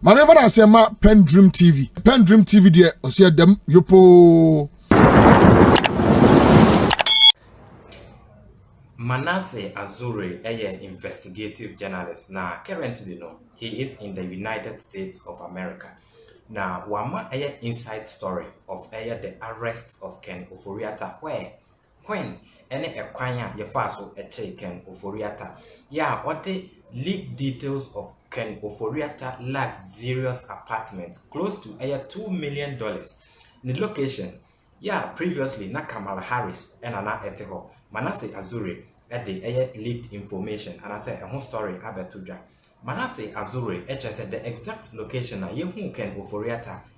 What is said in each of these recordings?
Manever I say ma PENDREAM TV. PENDREAM TV there, I see them yopo. ManaseAzure, a investigative journalist. Now, currently, he is in the United States of America. Now, wama a inside story of the arrest of Ken Ofori, where when any kwanya ye faso Ken Ofori, yeah, what the leaked details of Ken Ofori luxurious apartment close to $2 million. The location, yeah, previously na Kamala Harris and Anna Eteho, ManaseAzure at the leaked information, and I said a whole story about Tuja. ManaseAzure, said the exact location na yehu Ken Ofori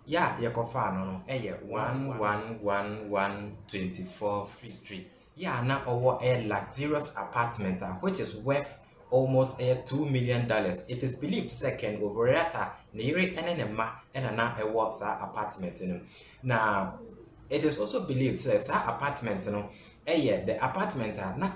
ya yekofa no 11124th Street. Yeah, na over a luxurious apartment which is worth almost $2 million. It is believed that Ken Ofori near enema and na a works apartment in him. Now it is also believed that apartment the apartment na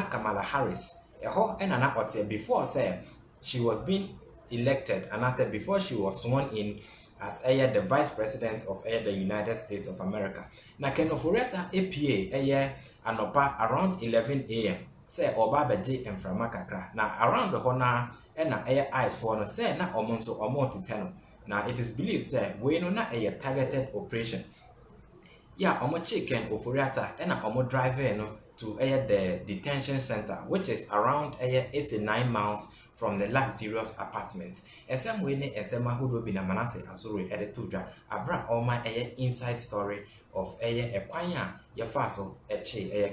Kamala Harris and an before say she was being elected, and I said before she was sworn in as the vice president of the United States of America. Na Ken Ofori APA anopa around 11 a.m. say oba beji emframa kakra na around the hona na eyes for no say na omonso omotiteno. Now it is believed that we no na targeted operation. Yeah, omo Ken Ofori and omo driver to the detention center, which is around 89 miles from the luxurious apartment. Esem we ne esema hudo bi na ManaseAzure edetudra abra oma inside story of ekwanya ye faso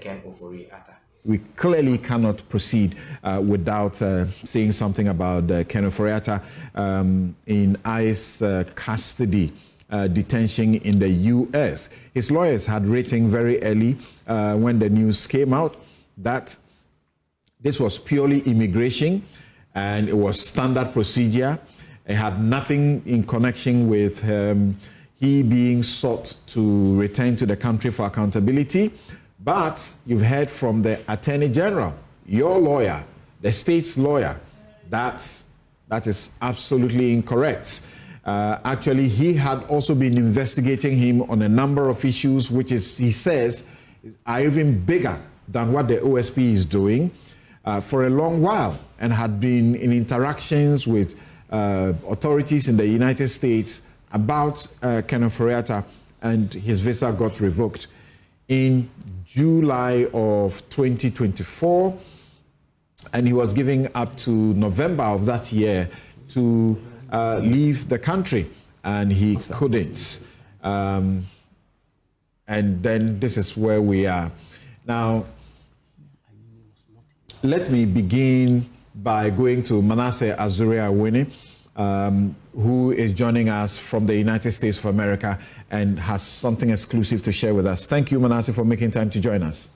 Ken Ofori Atta. We clearly cannot proceed without saying something about Ken Ofori Atta in ICE custody. Detention in the U.S. His lawyers had written very early when the news came out that this was purely immigration and it was standard procedure. It had nothing in connection with he being sought to return to the country for accountability. But you've heard from the Attorney General, your lawyer, the state's lawyer, that is absolutely incorrect. Actually, he had also been investigating him on a number of issues, which is, he says, are even bigger than what the OSP is doing for a long while, and had been in interactions with authorities in the United States about Ken Ofori Atta, and his visa got revoked in July of 2024, and he was given up to November of that year to leave the country, and he couldn't. And then this is where we are. Now, let me begin by going to ManaseAzure, who is joining us from the United States of America and has something exclusive to share with us. Thank you, Manase, for making time to join us.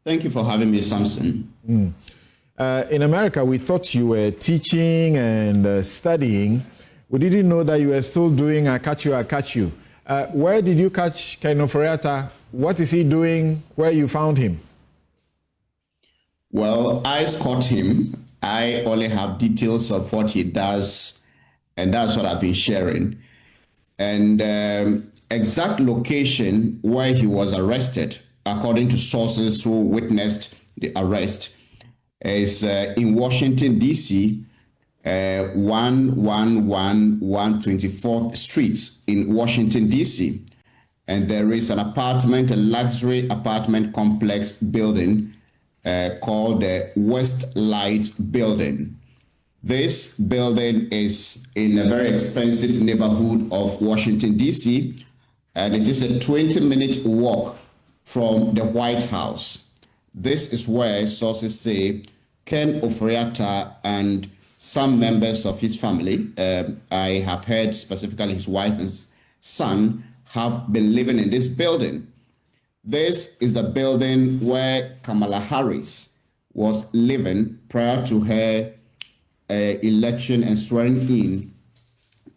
Thank you for having me, Samson. In America, we thought you were teaching and studying. We didn't know that you were still doing I Catch You. Where did you catch Ken Ofori Atta? What is he doing? Where you found him? Well, I caught him. I only have details of what he does, and that's what I've been sharing. And exact location where he was arrested, according to sources who witnessed the arrest, is in Washington, D.C., 111-124th Street in Washington, D.C. And there is an apartment, a luxury apartment complex building called the Westlight Building. This building is in a very expensive neighborhood of Washington, D.C., and it is a 20-minute walk from the White House. This is where sources say Ken Ofori Atta and some members of his family, I have heard specifically his wife and son, have been living in this building. This is the building where Kamala Harris was living prior to her election and swearing in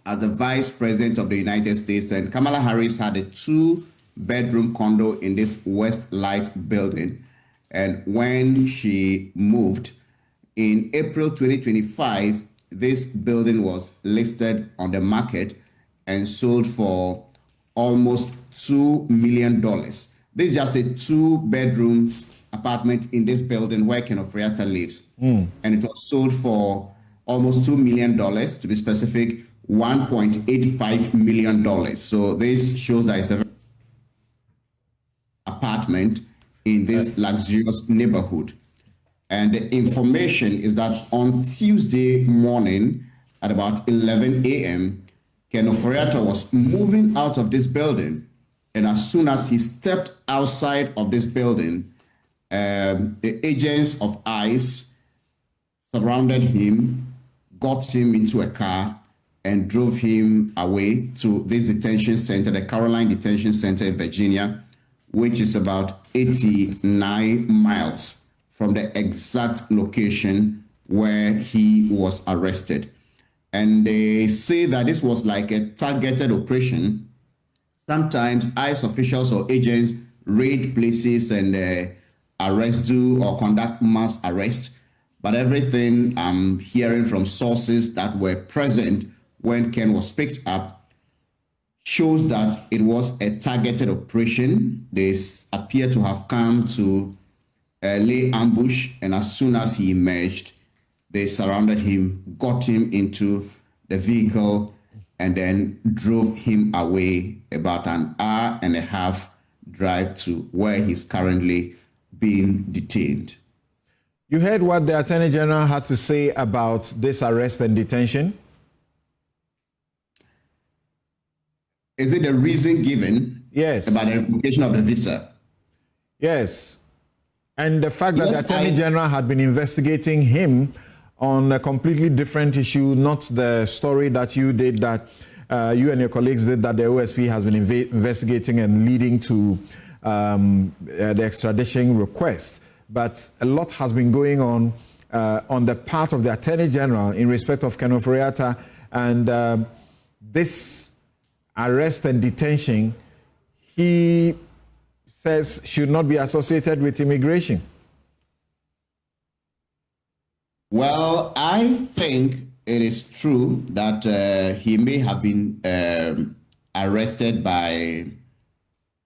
as the vice president of the United States. And Kamala Harris had a 2-bedroom condo in this Westlight building. And when she moved in April 2025, this building was listed on the market and sold for almost $2 million. This is just a 2-bedroom apartment in this building where Ken Ofori-Atta lives. And it was sold for almost $2 million, to be specific, $1.85 million. So this shows that it's a apartment in this luxurious neighborhood. And the information is that on Tuesday morning at about 11 a.m., Ken Ofori-Atta was moving out of this building. And as soon as he stepped outside of this building, the agents of ICE surrounded him, got him into a car, and drove him away to this detention center, the Caroline Detention Center in Virginia, which is about 89 miles from the exact location where he was arrested. And they say that this was like a targeted operation. Sometimes ICE officials or agents raid places and arrest or conduct mass arrest. But everything I'm hearing from sources that were present when Ken was picked up shows that it was a targeted operation. They appear to have come to lay ambush, and as soon as he emerged, they surrounded him, got him into the vehicle, and then drove him away about an hour and a half drive to where he's currently being detained. You heard what the Attorney General had to say about this arrest and detention? Is it the reason given? Yes. About the revocation of the visa? Yes. And the fact that the Attorney General had been investigating him on a completely different issue, not the story that you did, that you and your colleagues did, that the OSP has been investigating and leading to the extradition request. But a lot has been going on the part of the Attorney General in respect of Ken Ofori-Atta, and this arrest and detention, he says, should not be associated with immigration. Well, I think it is true that he may have been arrested by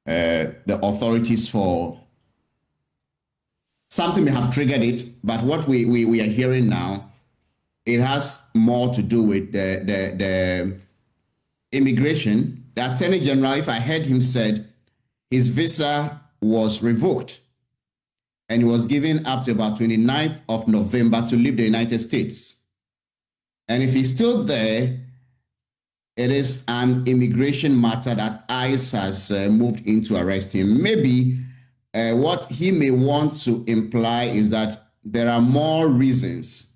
the authorities for something may have triggered it, but what we are hearing now, it has more to do with the immigration. The Attorney General, if I heard him said, his visa was revoked and he was given up to about 29th of November to leave the United States. And if he's still there, it is an immigration matter that ICE has moved in to arrest him. Maybe what he may want to imply is that there are more reasons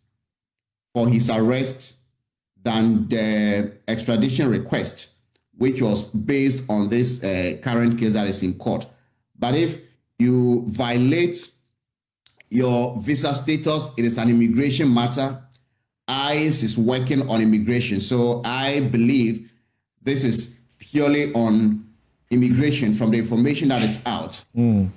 for his arrest than the extradition request, which was based on this current case that is in court. But if you violate your visa status, it is an immigration matter. ICE is working on immigration. So I believe this is purely on immigration from the information that is out. It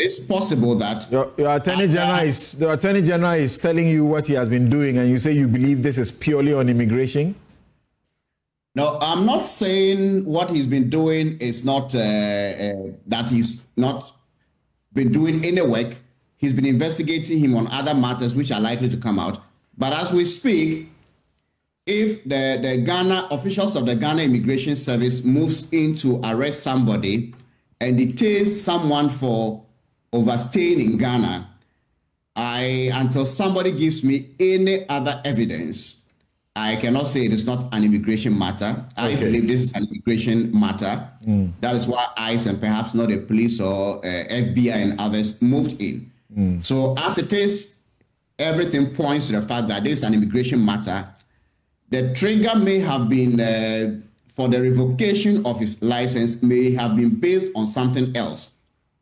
is possible that your Attorney General is telling you what he has been doing, and you say you believe this is purely on immigration? No, I'm not saying what he's been doing is not that he's not been doing any work. He's been investigating him on other matters which are likely to come out. But as we speak, if the Ghana officials of the Ghana Immigration Service moves in to arrest somebody and detains someone for overstaying in Ghana, until somebody gives me any other evidence, I cannot say it is not an immigration matter. I believe this is an immigration matter. That is why ICE and perhaps not the police or FBI and others moved in. So as it is, everything points to the fact that this is an immigration matter. The trigger may have been for the revocation of his license may have been based on something else.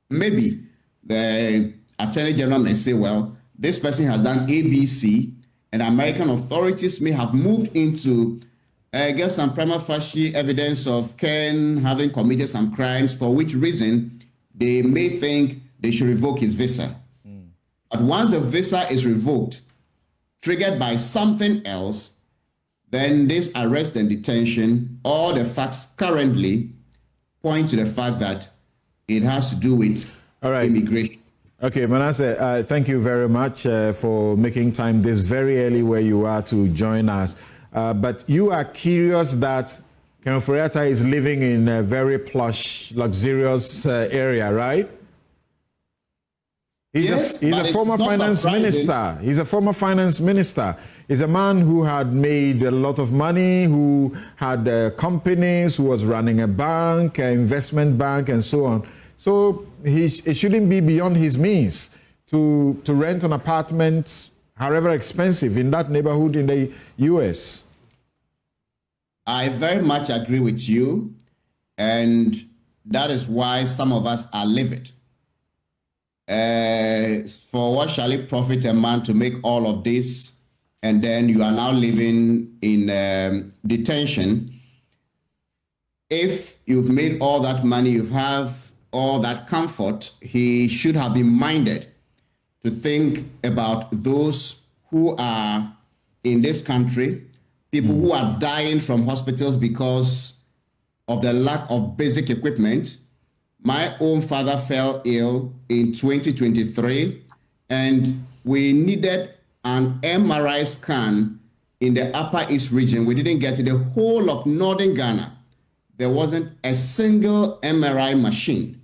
Maybe the Attorney General may say, well, this person has done ABC, and American authorities may have moved in to get some prima facie evidence of Ken having committed some crimes, for which reason they may think they should revoke his visa. But once the visa is revoked, triggered by something else, then this arrest and detention, all the facts currently point to the fact that it has to do with immigration. Okay, Manasseh, thank you very much for making time this very early where you are to join us. But you are curious that Ken Ofori-Atta is living in a very plush, luxurious area, right? He's a former finance minister. He's a former finance minister. He's a man who had made a lot of money, who had companies, who was running a bank, an investment bank, and so on. So it shouldn't be beyond his means to rent an apartment, however expensive, in that neighborhood in the U.S. I very much agree with you, and that is why some of us are livid. For what shall it profit a man to make all of this, and then you are now living in detention? If you've made all that money, you have all that comfort, he should have been minded to think about those who are in this country, people who are dying from hospitals because of the lack of basic equipment. My own father fell ill in 2023, and we needed an MRI scan in the Upper East region. We didn't get it. The whole of northern Ghana, there wasn't a single MRI machine.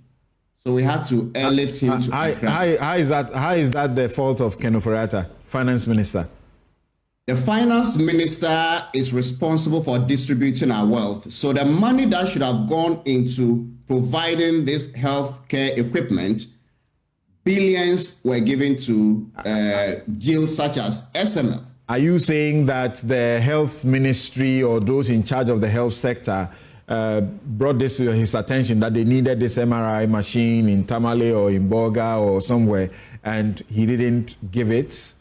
So we had to airlift him to Accra. How is that the fault of Ken Ofori-Atta, finance minister? The finance minister is responsible for distributing our wealth. So the money that should have gone into providing this healthcare equipment, billions were given to deals such as SML. Are you saying that the health ministry or those in charge of the health sector brought this to his attention, that they needed this MRI machine in Tamale or in Boga or somewhere, and he didn't give it?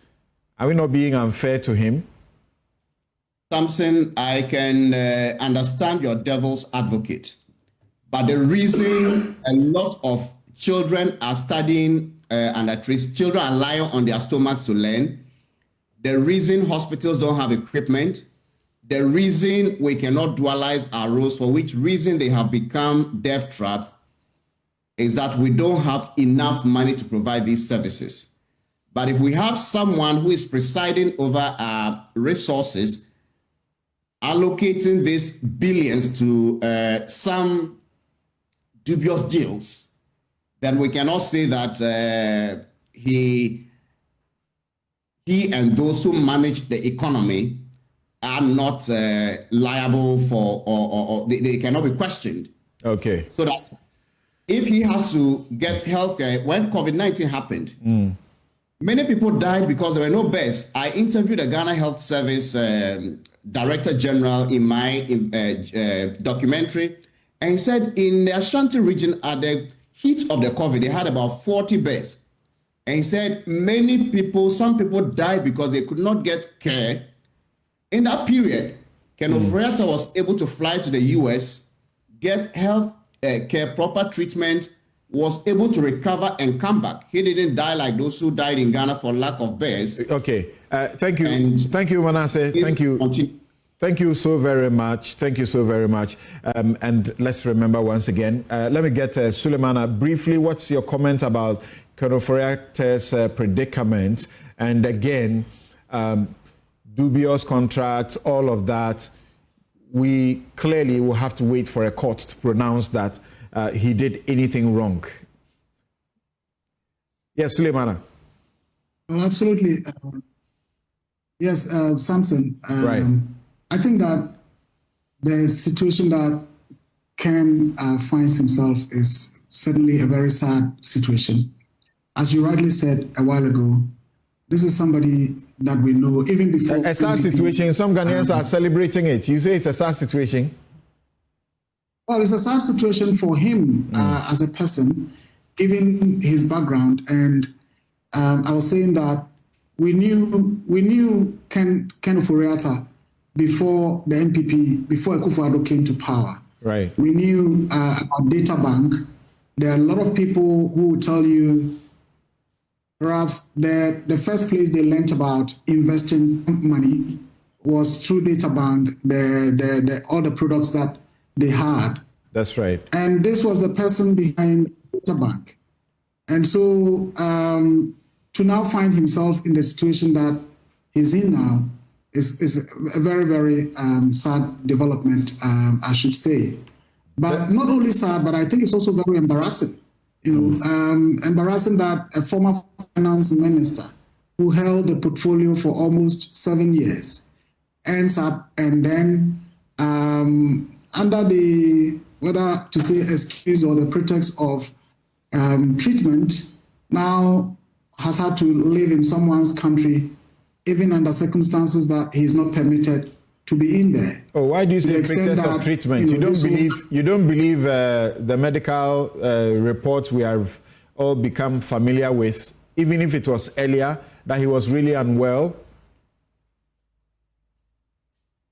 Are we not being unfair to him? Samson, I can understand your devil's advocate, but the reason a lot of children are studying under trees, children are lying on their stomachs to learn, the reason hospitals don't have equipment, the reason we cannot dualize our roads, for which reason they have become death traps, is that we don't have enough money to provide these services. But if we have someone who is presiding over our resources, allocating these billions to some dubious deals, then we cannot say that he and those who manage the economy are not liable for, or they cannot be questioned. Okay. So that if he has to get healthcare, when COVID-19 happened, many people died because there were no beds. I interviewed the Ghana Health Service Director General in my documentary, and he said in the Ashanti region at the heat of the COVID, they had about 40 beds. And he said many people, some people died because they could not get care. In that period, Ken Ofori-Atta was able to fly to the US, get health care, proper treatment, was able to recover and come back. He didn't die like those who died in Ghana for lack of beds. Okay. Thank you. Thank you, Manasseh. Thank you. Continue. Thank you so very much. Thank you so very much. And let's remember once again, let me get Suleimana briefly. What's your comment about Ken Ofori-Atta's predicament? And again, dubious contracts, all of that. We clearly will have to wait for a court to pronounce that he did anything wrong. Yes, Suleimana. Well, absolutely. Yes, Samson. Right. I think that the situation that Ken finds himself is certainly a very sad situation. As you rightly said a while ago, this is somebody that we know even before. A sad situation. Some Ghanaians are celebrating it. You say it's a sad situation? Well, it's a sad situation for him as a person, given his background. And I was saying that we knew Ken Ofori-Atta before the NPP, before Akufo-Addo came to power. Right. We knew about data bank. There are a lot of people who will tell you perhaps the first place they learned about investing money was through Databank, all the products that they had. That's right. And this was the person behind Databank. And so to now find himself in the situation that he's in now is a very, very sad development, I should say. But not only sad, but I think it's also very embarrassing. Embarrassing that a former finance minister who held the portfolio for almost 7 years ends up and then under the, whether to say excuse or the pretext of treatment, now has had to live in someone's country, even under circumstances that he is not permitted to be in there. Oh, why do you say pretext of treatment? You don't believe the medical reports we have all become familiar with, even if it was earlier, that he was really unwell?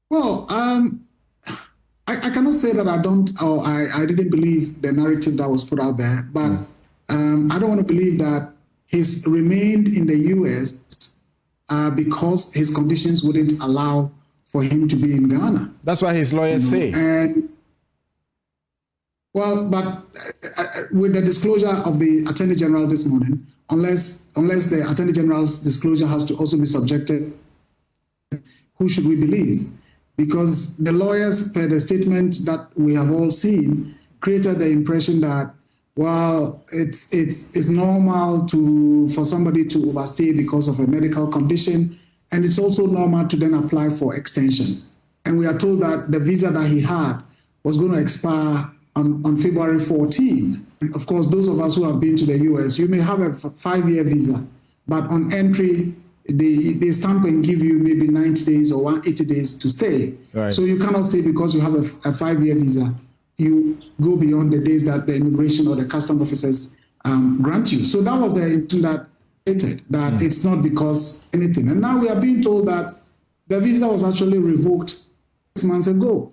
Well, I cannot say that I don't, or I didn't believe the narrative that was put out there, but I don't want to believe that he's remained in the US because his conditions wouldn't allow for him to be in Ghana. That's what his lawyers say. And well, but with the disclosure of the Attorney General this morning, unless the Attorney General's disclosure has to also be subjected, who should we believe? Because the lawyers, per the statement that we have all seen, created the impression that, well, it's normal for somebody to overstay because of a medical condition, and it's also normal to then apply for extension. And we are told that the visa that he had was going to expire on February 14. Of course, those of us who have been to the US, you may have a 5-year visa, but on entry, they stamp and give you maybe 90 days or 180 days to stay. Right. So you cannot say because you have a 5-year visa, you go beyond the days that the immigration or the custom officers grant you. So that was the intent that it's not because anything. And now we are being told that the visa was actually revoked 6 months ago.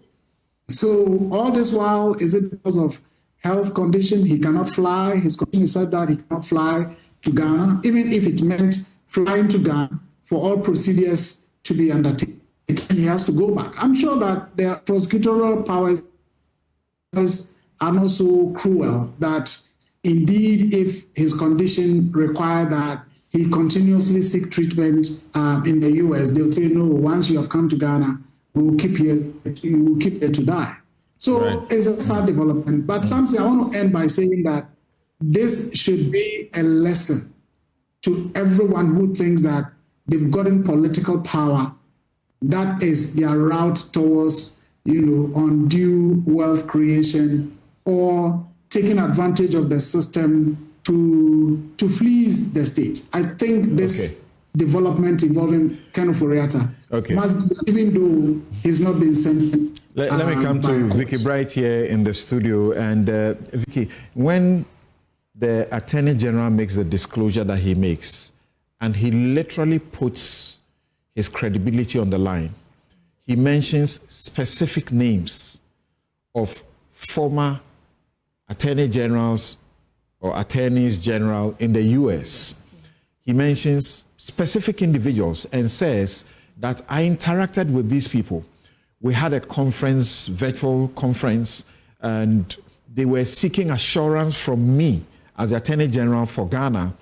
So all this while, is it because of health condition? He cannot fly. His condition said that he cannot fly to Ghana, even if it meant flying to Ghana for all procedures to be undertaken. He has to go back. I'm sure that the prosecutorial powers are not so cruel that indeed, if his condition required that he continuously seek treatment in the US, they'll say, no, once you have come to Ghana, we will keep you will keep here to die. So It's a sad development. But something I want to end by saying that this should be a lesson to everyone who thinks that they've gotten political power. That is their route towards, undue wealth creation or taking advantage of the system to fleece the state. I think this development involving Ken Ofori-Atta must, even though he's not been sentenced. Let me come to Vicky Bright here in the studio. And Vicky, when the Attorney General makes the disclosure that he makes, and he literally puts his credibility on the line, he mentions specific names of former attorney generals or attorneys general in the US. He mentions specific individuals and says that I interacted with these people. We had a conference, virtual conference, and they were seeking assurance from me as the Attorney General for Ghana,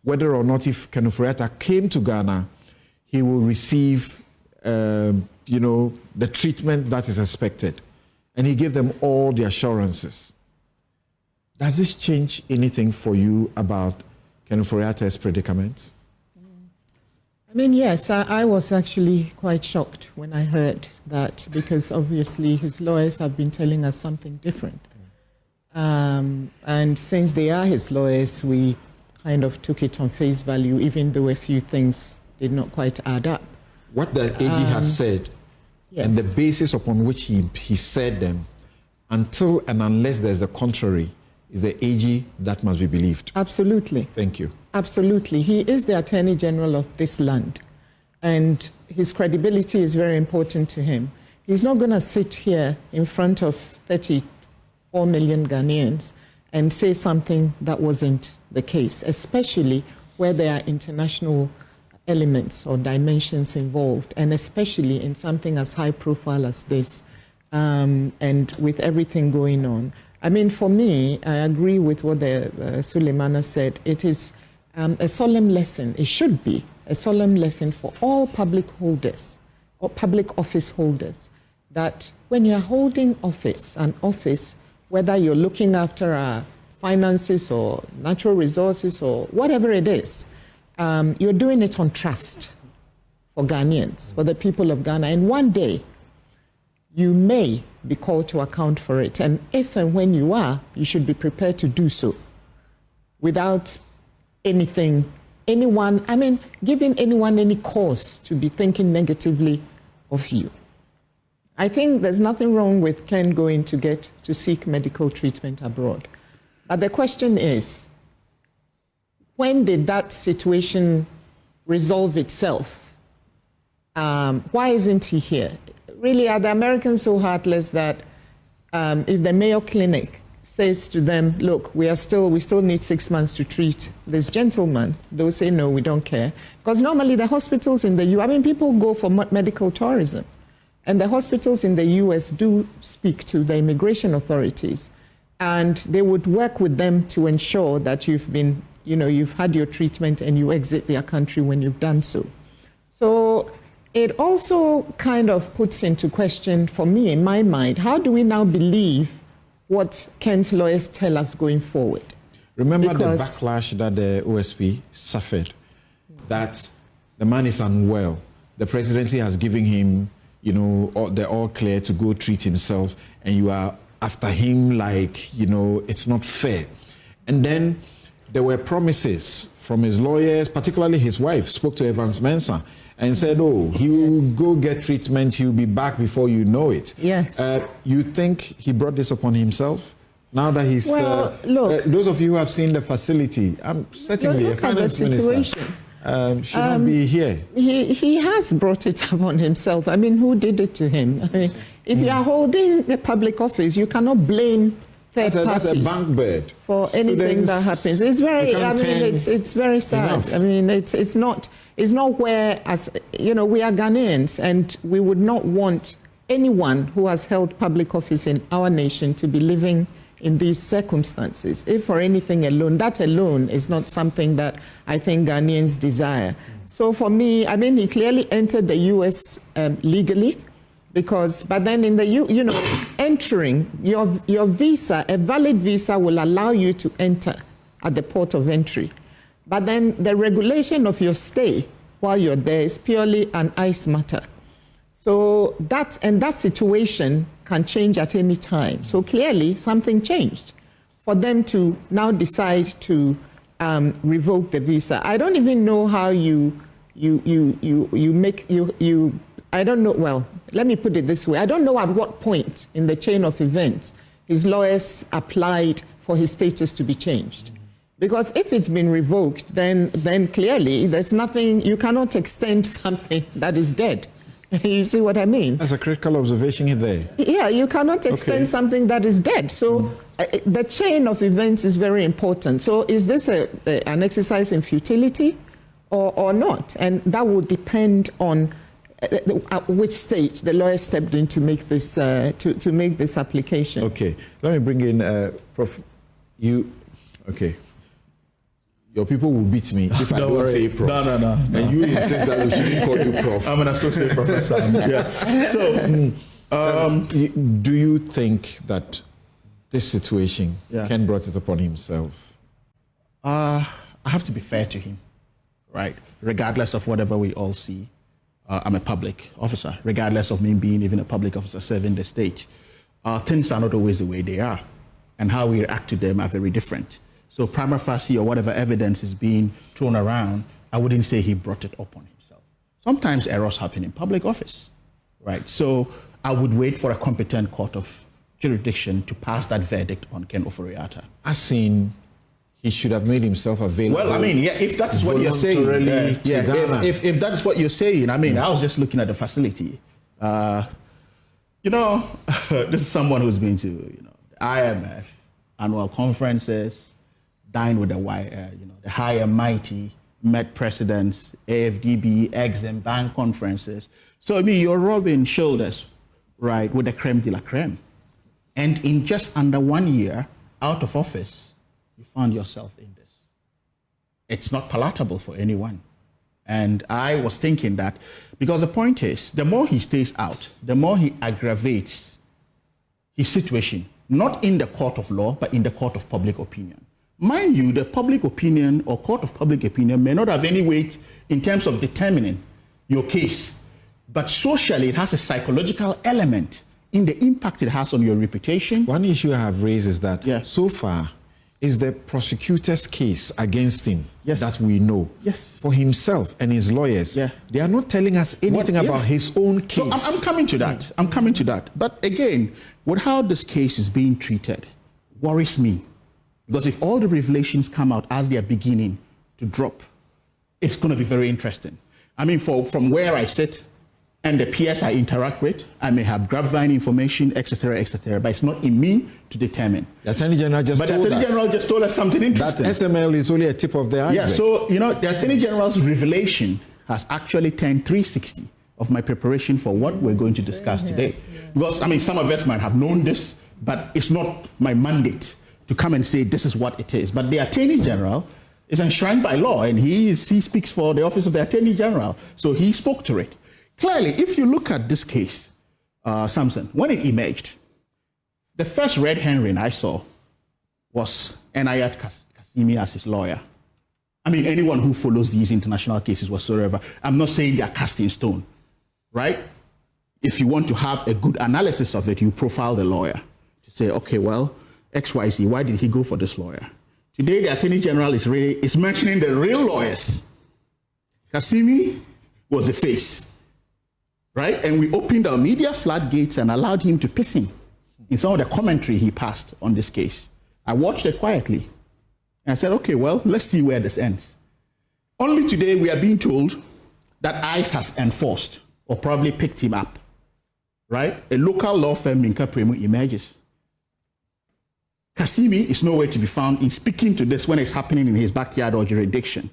whether or not if Ken Ofori-Atta came to Ghana, he will receive, the treatment that is expected. And he gave them all the assurances. Does this change anything for you about Ken Ofori-Atta's predicament? I mean, yes, I was actually quite shocked when I heard that, because obviously his lawyers have been telling us something different. And since they are his lawyers, we kind of took it on face value, even though a few things did not quite add up. What the AG has said, and the basis upon which he said them, until and unless there's the contrary, is the AG that must be believed. Absolutely. Thank you. Absolutely. He is the Attorney General of this land, and his credibility is very important to him. He's not going to sit here in front of 34 million Ghanaians and say something that wasn't the case, especially where there are international elements or dimensions involved, and especially in something as high profile as this, and with everything going on. I mean, for me, I agree with what Suleimana said. It is a solemn lesson. It should be a solemn lesson for all public holders or public office holders that when you're holding an office, whether you're looking after our finances or natural resources or whatever it is, you're doing it on trust for Ghanaians, for the people of Ghana. And one day, you may be called to account for it. And if and when you are, you should be prepared to do so without giving anyone any cause to be thinking negatively of you. I think there's nothing wrong with Ken going to seek medical treatment abroad. But the question is, when did that situation resolve itself? Why isn't he here? Really, are the Americans so heartless that if the Mayo Clinic says to them, look, we still need 6 months to treat this gentleman, they'll say, no, we don't care. Because normally the hospitals in the US, people go for medical tourism. And the hospitals in the US do speak to the immigration authorities. And they would work with them to ensure that you've had your treatment and you exit their country when you've done so. So it also kind of puts into question, for me, in my mind, how do we now believe what Ken's lawyers tell us going forward? Remember the backlash that the OSP suffered, that the man is unwell. The presidency has given him, the all clear to go treat himself, and you are after him like, it's not fair. And then there were promises from his lawyers, particularly his wife spoke to Evans Mensah and said, he will go get treatment, he'll be back before you know it. Yes. You think he brought this upon himself? Now that he's... look, those of you who have seen the facility, certainly a finance minister should not be here. He has brought it upon himself. Who did it to him? If you are holding a public office, you cannot blame third parties that's a bank bird for anything that happens. It's very, it's very sad. Enough. It's not where, we are Ghanaians, and we would not want anyone who has held public office in our nation to be living in these circumstances. If for anything alone, that alone is not something that I think Ghanaians desire. So for me, he clearly entered the US legally, but then in the, entering, your visa, a valid visa will allow you to enter at the port of entry. But then the regulation of your stay while you're there is purely an ICE matter. So that situation can change at any time. So clearly something changed for them to now decide to revoke the visa. I don't even know how I don't know, well, let me put it this way. I don't know at what point in the chain of events his lawyers applied for his status to be changed. Because if it's been revoked, then clearly there's nothing, you cannot extend something that is dead. You see what I mean? That's a critical observation there. Yeah, you cannot extend something that is dead. So the chain of events is very important. So is this an exercise in futility or not? And that will depend on at which stage the lawyer stepped in to make this application. Okay, let me bring in Prof. Okay. Your people will beat me if I don't say Prof. No. And you insist that we shouldn't call you Prof. I'm an associate professor. Yeah. So, do you think that this situation, Ken brought it upon himself? I have to be fair to him, right? Regardless of whatever we all see, I'm a public officer. Regardless of me being even a public officer serving the state, things are not always the way they are, and how we react to them are very different. So prima facie, or whatever evidence is being thrown around, I wouldn't say he brought it upon himself. Sometimes errors happen in public office, right? So I would wait for a competent court of jurisdiction to pass that verdict on Ken Ofori Atta. As seen, he should have made himself available. Well, if that is what you're saying, if that is what you're saying, I was just looking at the facility. This is someone who's been to, the IMF, annual conferences, dine with the high and mighty, met presidents, AFDB, Exim, bank conferences. So I mean, you're rubbing shoulders, right, with the creme de la creme. And in just under 1 year out of office, you found yourself in this. It's not palatable for anyone. And I was thinking that, because the point is, the more he stays out, the more he aggravates his situation, not in the court of law, but in the court of public opinion. Mind you, the public opinion or court of public opinion may not have any weight in terms of determining your case, but socially it has a psychological element in the impact it has on your reputation. One issue I have raised is that so far is the prosecutor's case against him that we know. Yes. For himself and his lawyers. They are not telling us anything about his own case. So I'm coming to that. I'm coming to that. But again, with how this case is being treated worries me. Because if all the revelations come out as they are beginning to drop, it's going to be very interesting. I mean, from where I sit and the peers I interact with, I may have grapevine information, etc., but it's not in me to determine. The Attorney General just told us. But the Attorney General just told us something interesting. That SML is only a tip of the iceberg. Yeah, so, you know, the Attorney General's revelation has actually turned 360 of my preparation for what we're going to discuss today. Because, I mean, some of us might have known this, but it's not my mandate to come and say this is what it is. But the Attorney General is enshrined by law, and he speaks for the Office of the Attorney General, so he spoke to it. Clearly, if you look at this case, Samson, when it emerged, the first red herring I saw was Enayat Kasimi as his lawyer. I mean, anyone who follows these international cases whatsoever, I'm not saying they are cast in stone, right? If you want to have a good analysis of it, you profile the lawyer to say, okay, well, XYZ, why did he go for this lawyer? Today, the Attorney General is mentioning the real lawyers. Kasimi was a face. Right? And we opened our media floodgates and allowed him to piss in some of the commentary he passed on this case. I watched it quietly. And I said, okay, well, let's see where this ends. Only today we are being told that ICE has enforced or probably picked him up. Right? A local law firm, ManaseAzure, emerges. Kasimi is nowhere to be found in speaking to this when it's happening in his backyard or jurisdiction.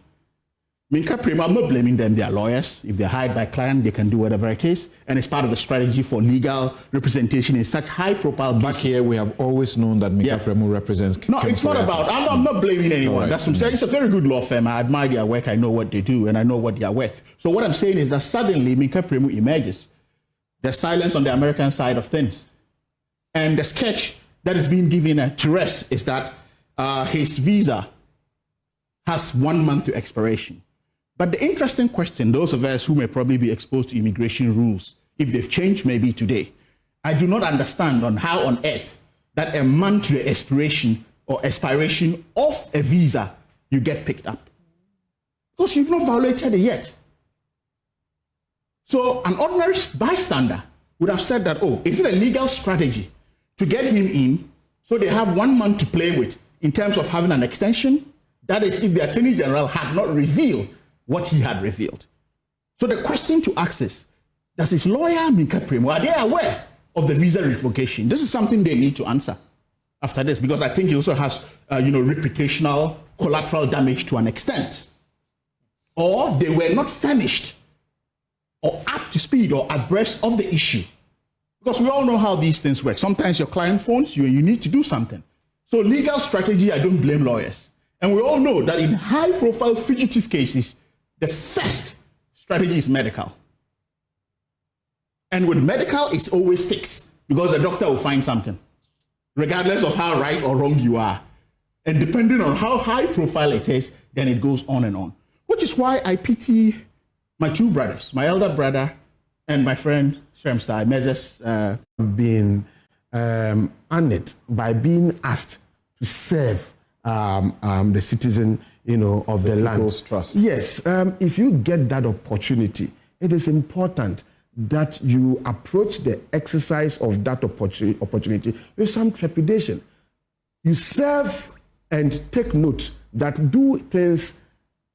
ManaseAzure, I'm not blaming them, they are lawyers. If they're hired by a client, they can do whatever it is. And it's part of the strategy for legal representation in such high-profile cases. Back here, we have always known that ManaseAzure represents... No, it's not about... I'm not blaming anyone. Right. That's what I'm saying. It's a very good law firm. I admire their work. I know what they do, and I know what they are worth. So what I'm saying is that suddenly ManaseAzure emerges. There's silence on the American side of things. And the sketch that is being given to rest is that his visa has 1 month to expiration. But the interesting question, those of us who may probably be exposed to immigration rules, if they've changed maybe today, I do not understand on how on earth that a month to the expiration or expiration of a visa, you get picked up. Because you've not violated it yet. So an ordinary bystander would have said that, oh, is it a legal strategy to get him in so they have 1 month to play with in terms of having an extension? That is, if the Attorney General had not revealed what he had revealed. So the question to ask is, does his lawyer, ManaseAzure, are they aware of the visa revocation? This is something they need to answer after this, because I think he also has, reputational collateral damage to an extent. Or they were not furnished or up to speed or abreast of the issue. Because we all know how these things work. Sometimes your client phones you and you need to do something. So legal strategy, I don't blame lawyers. And we all know that in high-profile fugitive cases, the first strategy is medical. And with medical, it always sticks because the doctor will find something, regardless of how right or wrong you are. And depending on how high profile it is, then it goes on and on. Which is why I pity my two brothers, my elder brother and my friend Shremsai, Moses. Being honored by being asked to serve the citizen, of the land. Trust. Yes, if you get that opportunity, it is important that you approach the exercise of that opportunity with some trepidation. You serve and take note that do things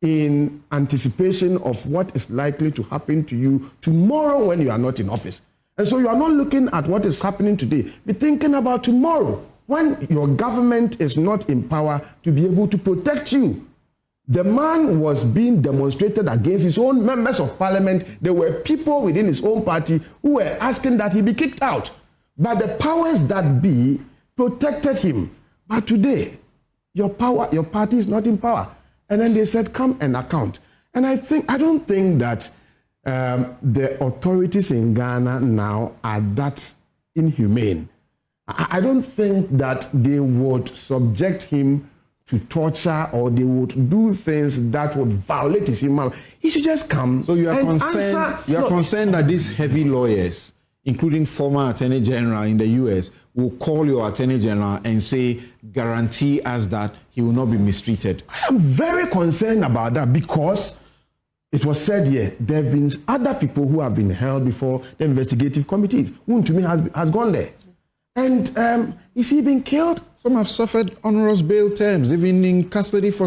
in anticipation of what is likely to happen to you tomorrow when you are not in office. And so you are not looking at what is happening today. Be thinking about tomorrow when your government is not in power to be able to protect you. The man was being demonstrated against his own members of parliament. There were people within his own party who were asking that he be kicked out. But the powers that be protected him. But today, your party is not in power. And then they said, come and account. And I don't think that the authorities in Ghana now are that inhumane. I don't think that they would subject him to torture or they would do things that would violate his human life. He should just come. So you are and concerned. answer. You are concerned that these heavy lawyers, including former Attorney General in the US, will call your Attorney General and say, guarantee us that he will not be mistreated. I am very concerned about that because it was said here, there have been other people who have been held before the investigative committees. One to me has gone there. And is he being killed? Some have suffered onerous bail terms, even in custody for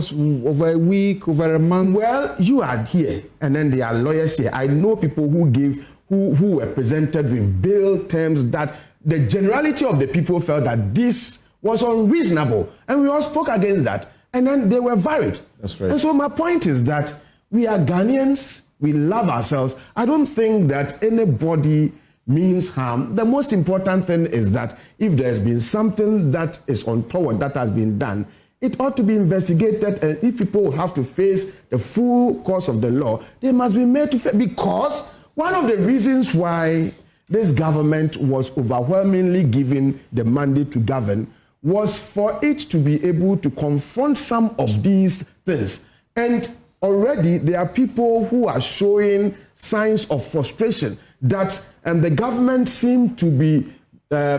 over a week, over a month. Well, you are here, and then there are lawyers here. I know people who were presented with bail terms that the generality of the people felt that this was unreasonable, and we all spoke against that, and then they were varied. That's right. And so my point is that we are Ghanaians, we love ourselves. I don't think that anybody means harm. The most important thing is that if there's been something that is untoward that has been done, it ought to be investigated, and if people have to face the full course of the law, they must be made to face. Because one of the reasons why this government was overwhelmingly given the mandate to govern was for it to be able to confront some of these things. And already there are people who are showing signs of frustration that the government seemed to be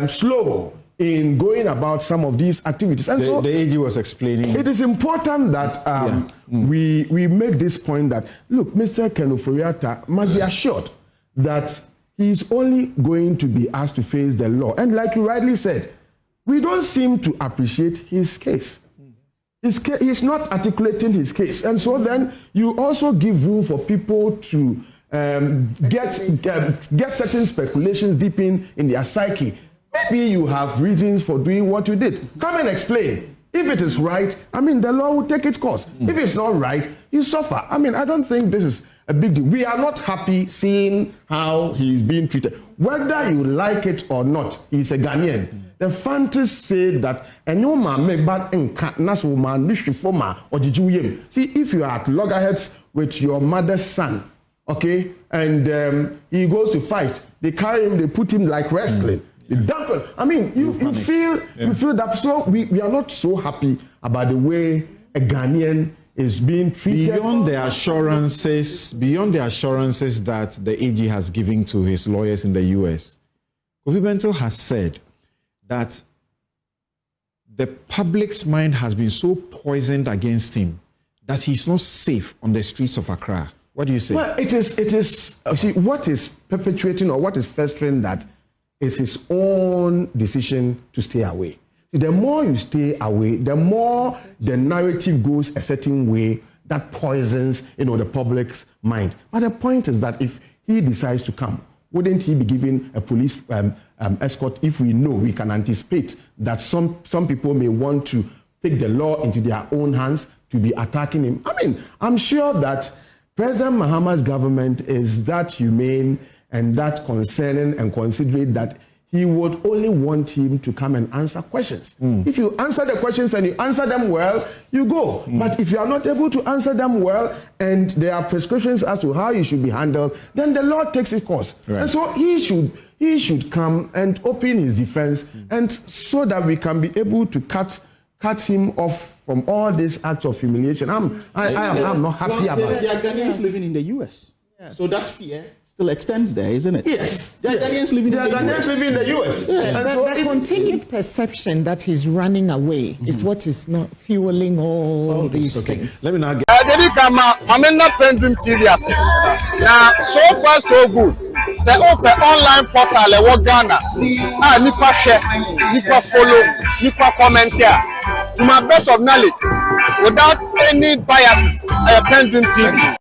slow in going about some of these activities. And so the AG was explaining. It is important that we make this point that, look, Mr. Ken Ofori-Atta must be assured that he's only going to be asked to face the law. And like you rightly said, we don't seem to appreciate his case. He's not articulating his case. And so then you also give room for people to get certain speculations deep in their psyche. Maybe you have reasons for doing what you did. Come and explain. If it is right, the law will take its course. If it's not right, you suffer. I don't think this is a big deal. We are not happy seeing how he's being treated. Whether you like it or not, he's a Ghanaian. The fantasy say that see, if you are at loggerheads with your mother's son, okay, and he goes to fight, they carry him, they put him like wrestling. You feel that. So we are not so happy about the way a Ghanaian is being treated. Beyond the assurances that the AG has given to his lawyers in the US, Kofi Bentil has said that the public's mind has been so poisoned against him that he's not safe on the streets of Accra. What do you say? Well, it is. See, what is perpetuating or what is festering that is his own decision to stay away. The more you stay away, the more the narrative goes a certain way that poisons, the public's mind. But the point is that if he decides to come, wouldn't he be given a police escort if we know, we can anticipate that some people may want to take the law into their own hands to be attacking him? I'm sure that President Mahama's government is that humane and that concerning and considerate that he would only want him to come and answer questions. If you answer the questions and you answer them well, you go. But if you are not able to answer them well and there are prescriptions as to how you should be handled, then the law takes its course. Right. And so he should come and open his defense, and so that we can be able to cut him off from all these acts of humiliation. I'm not happy about it. There are Ghanaians living in the US. Yeah. So that fear still extends there, isn't it? Yes. There are Ghanaians living in the US. There are Ghanaians living in the US. Yes. And so the continued perception that he's running away is what is not fueling all these things. Let me now get... I'm not PENDREAM TV. Now, so far so good. Say open online portal e Ghana. Nipa share, nipa follow, nipa comment here. To my best of knowledge, without any biases, PENDREAM TV.